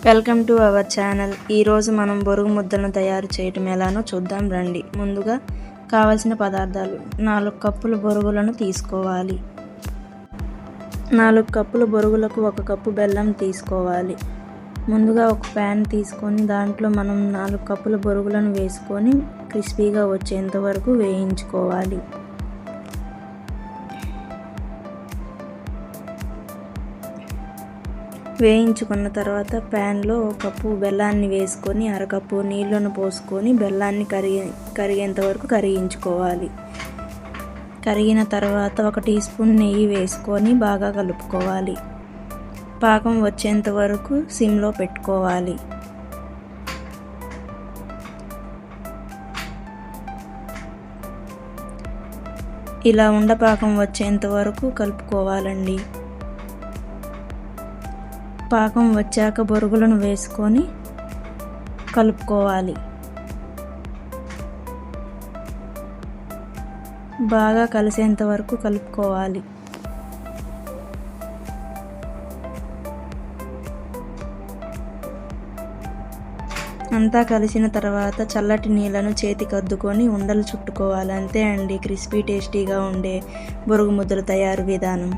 Welcome to our channel. ఈరోజు మనం బొరుగు ముద్దలను తయారు చేయటం ఎలానో చూద్దాం రండి. ముందుగా కావలసిన పదార్థాలు: 4 కప్పుల బొరుగులను తీసుకోవాలి. 4 కప్పుల బొరుగులకు 1 కప్పు బెల్లం తీసుకోవాలి. ముందుగా ఒక ప్యాన్ తీసుకొని దాంట్లో మనం 4 కప్పుల బొరుగులను వేసుకొని క్రిస్పీగా వచ్చేంత వరకు వేయించుకోవాలి. వేయించుకున్న తర్వాత ప్యాన్లో 1 కప్పు బెల్లాన్ని వేసుకొని అరకప్పు నీళ్ళను పోసుకొని బెల్లాన్ని కరిగేంత వరకు కరిగించుకోవాలి. కరిగిన తర్వాత 1 టీ స్పూన్ నెయ్యి వేసుకొని బాగా కలుపుకోవాలి. పాకం వచ్చేంత వరకు సిమ్లో పెట్టుకోవాలి. ఇలా ఉండపాకం వచ్చేంత వరకు కలుపుకోవాలండి. పాకం వచ్చాక బొరుగులను వేసుకొని కలుపుకోవాలి. బాగా కలిసేంత వరకు కలుపుకోవాలి. అంతా కలిసిన తర్వాత చల్లటి నీళ్ళను చేతికి అద్దుకొని ఉండలు చుట్టుకోవాలి. అంతే అండి, క్రిస్పీ టేస్టీగా ఉండే బొరుగు ముద్దల తయారు విధానం.